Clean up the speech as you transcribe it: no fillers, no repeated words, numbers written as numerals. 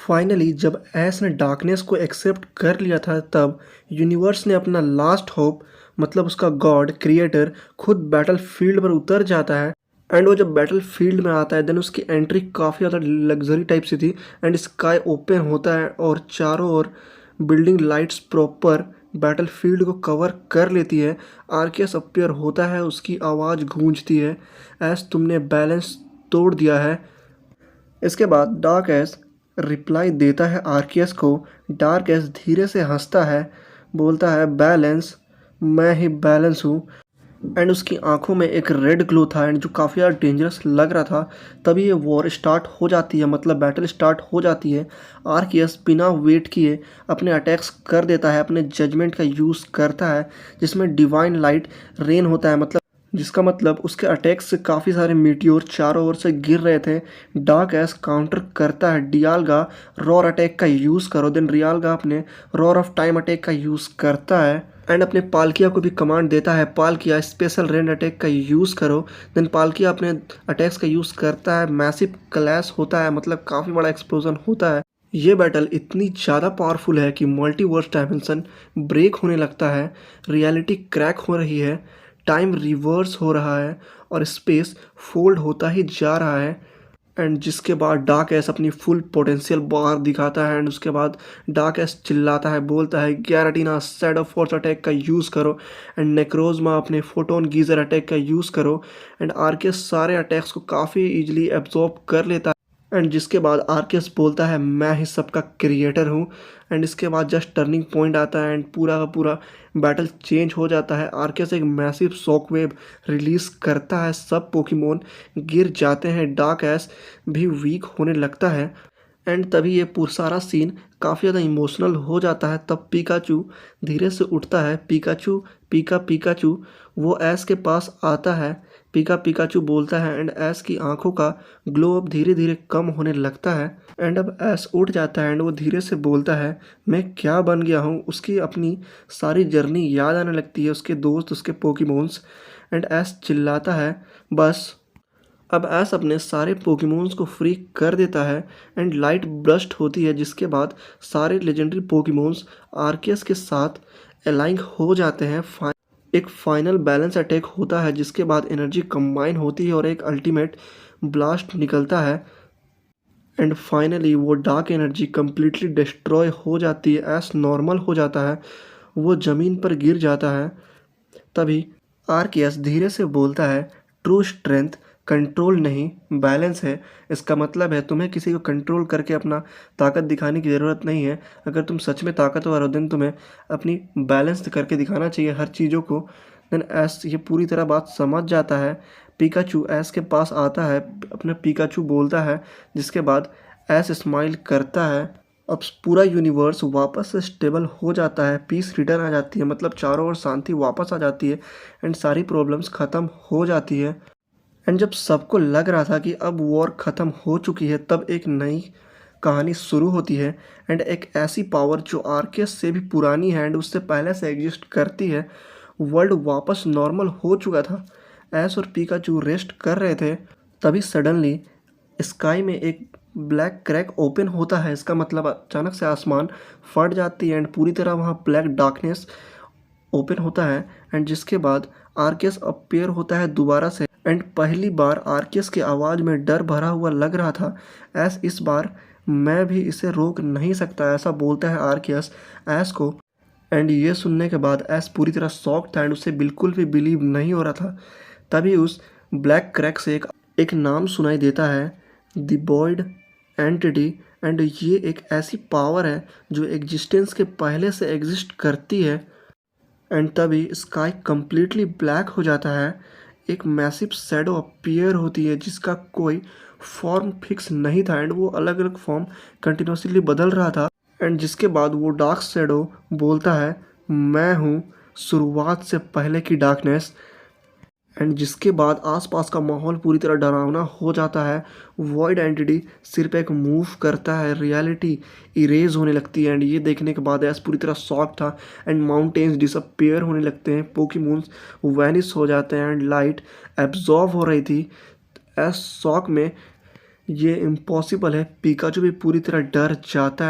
Finally जब S ने darkness को एक्सेप्ट कर लिया था तब यूनिवर्स ने अपना लास्ट होप मतलब उसका गॉड क्रिएटर खुद बैटल फील्ड पर उतर जाता है। एंड वो जब बैटल फील्ड में आता है देन उसकी एंट्री काफ़ी ज़्यादा लग्जरी टाइप से थी। एंड स्काई ओपन होता है और चारों ओर building lights proper battlefield को कवर कर लेती है। आर्केस अपीयर होता है, उसकी आवाज़ गूंजती है, एस तुमने बैलेंस तोड़ दिया है। इसके बाद डार्क एस रिप्लाई देता है आर्कियस को। डार्क एस धीरे से हंसता है, बोलता है बैलेंस, मैं ही बैलेंस हूँ। एंड उसकी आंखों में एक रेड ग्लो था एंड जो काफ़ी ज़्यादा डेंजरस लग रहा था। तभी ये वॉर स्टार्ट हो जाती है, मतलब बैटल स्टार्ट हो जाती है। आर्कियस बिना वेट किए अपने अटैक्स कर देता है, अपने जजमेंट का यूज़ करता है जिसमें डिवाइन लाइट रेन होता है, मतलब जिसका मतलब उसके अटैक से काफ़ी सारे मीटियोर चारों ओर से गिर रहे थे। डार्क एस काउंटर करता है, डियाल्गा रॉर अटैक का यूज़ करो। देन रियाल्गा अपने रॉर ऑफ टाइम अटैक का यूज़ करता है एंड अपने पालकिया को भी कमांड देता है, पालकिया स्पेशल रेंज अटैक का यूज़ करो। देन पालकिया अपने अटैक्स का यूज़ करता है, मैसिव क्लैश होता है, मतलब काफ़ी बड़ा एक्सप्लोजन होता है। ये बैटल इतनी ज़्यादा पावरफुल है कि मल्टीवर्स डायमेंशन ब्रेक होने लगता है, रियलिटी क्रैक हो रही है, टाइम रिवर्स हो रहा है और स्पेस फोल्ड होता ही जा रहा है। एंड जिसके बाद डार्क एस अपनी फुल पोटेंशियल बाहर दिखाता है एंड उसके बाद डार्क एस चिल्लाता है, बोलता है गैराटीना शैडो फोर्स अटैक का यूज़ करो एंड नेक्रोजमा अपने फोटोन गीजर अटैक का यूज़ करो। एंड आर्केस सारे अटैक्स को काफ़ी इजीली एब्जॉर्ब कर लेता है। एंड जिसके बाद आर्केस बोलता है मैं ही सबका क्रिएटर हूँ। एंड इसके बाद जस्ट टर्निंग पॉइंट आता है एंड पूरा का पूरा बैटल चेंज हो जाता है। आर्केस एक मैसिव शॉक वेव रिलीज करता है, सब पोकेमोन गिर जाते हैं, डार्क एस भी वीक होने लगता है। एंड तभी ये पूरा सारा सीन काफ़ी ज़्यादा इमोशनल हो जाता है। तब पिकाचू धीरे से उठता है, पिकाचू पीका पिकाचू वो ऐस के पास आता है। पीका पिकाचू बोलता है एंड ऐस की आंखों का ग्लो अब धीरे धीरे कम होने लगता है। एंड अब ऐस उठ जाता है एंड वो धीरे से बोलता है मैं क्या बन गया हूँ। उसकी अपनी सारी जर्नी याद आने लगती है, उसके दोस्त, उसके पोकेमोन्स। एंड ऐस चिल्लाता है बस। अब ऐस अपने सारे पोकेमोन्स को फ्री कर देता है एंड लाइट ब्रस्ट होती है, जिसके बाद सारे लेजेंडरी पोकेमोन्स आर्कियस के साथ अलाइन हो जाते हैं। एक फाइनल बैलेंस अटैक होता है जिसके बाद एनर्जी कंबाइन होती है और एक अल्टीमेट ब्लास्ट निकलता है। एंड फाइनली वो डार्क एनर्जी कम्प्लीटली डिस्ट्रॉय हो जाती है, एस नॉर्मल हो जाता है, वो ज़मीन पर गिर जाता है। तभी आर्कियस धीरे से बोलता है ट्रू स्ट्रेंथ कंट्रोल नहीं बैलेंस है। इसका मतलब है तुम्हें किसी को कंट्रोल करके अपना ताकत दिखाने की ज़रूरत नहीं है। अगर तुम सच में ताकतवर हो देन तुम्हें अपनी बैलेंस करके दिखाना चाहिए हर चीज़ों को। देन एस ये पूरी तरह बात समझ जाता है। पिकाचू एस के पास आता है, अपने पिकाचू बोलता है, जिसके बाद एस स्माइल करता है। अब पूरा यूनिवर्स वापस से स्टेबल हो जाता है, पीस रिटर्न आ जाती है, मतलब चारों ओर शांति वापस आ जाती है एंड सारी प्रॉब्लम्स ख़त्म हो जाती है। एंड जब सबको लग रहा था कि अब वॉर ख़त्म हो चुकी है तब एक नई कहानी शुरू होती है। एंड एक ऐसी पावर जो आर्केस से भी पुरानी है एंड उससे पहले से एग्जिस्ट करती है। वर्ल्ड वापस नॉर्मल हो चुका था, ऐस और पिकाचू रेस्ट कर रहे थे। तभी सडनली स्काई में एक ब्लैक क्रैक ओपन होता है, इसका मतलब अचानक से आसमान फट जाती है एंड पूरी तरह वहाँ ब्लैक डार्कनेस ओपन होता है। एंड जिसके बाद आर्केस अपीयर होता है दोबारा से एंड पहली बार आर्केस की आवाज़ में डर भरा हुआ लग रहा था। ऐस इस बार मैं भी इसे रोक नहीं सकता, ऐसा बोलता है आर्केस ऐस को। एंड ये सुनने के बाद ऐस पूरी तरह शॉक था एंड उसे बिल्कुल भी बिलीव नहीं हो रहा था। तभी उस ब्लैक क्रैक से एक नाम सुनाई देता है, द बॉयड एंटिटी। एंड ये एक ऐसी पावर है जो एग्जिस्टेंस के पहले से एग्जिस्ट करती है। एंड तभी स्काई कम्प्लीटली ब्लैक हो जाता है, एक मैसिव शैडो अपीयर होती है जिसका कोई फॉर्म फिक्स नहीं था एंड वो अलग अलग फॉर्म कंटिन्यूसली बदल रहा था। एंड जिसके बाद वो डार्क शैडो बोलता है मैं हूँ शुरुआत से पहले की डार्कनेस। एंड जिसके बाद आसपास का माहौल पूरी तरह डरावना हो जाता है। वॉइड एंटिटी सिर्फ एक मूव करता है, रियलिटी इरेज होने लगती है। एंड ये देखने के बाद ऐस पूरी तरह शॉक था एंड माउंटेन्स डिसअपियर होने लगते हैं, पोकेमोन्स वैनिश हो जाते हैं एंड लाइट एब्जॉर्ब हो रही थी। ऐस शॉक में ये इम्पॉसिबल है। पिकाचू भी पूरी तरह डर जाता है।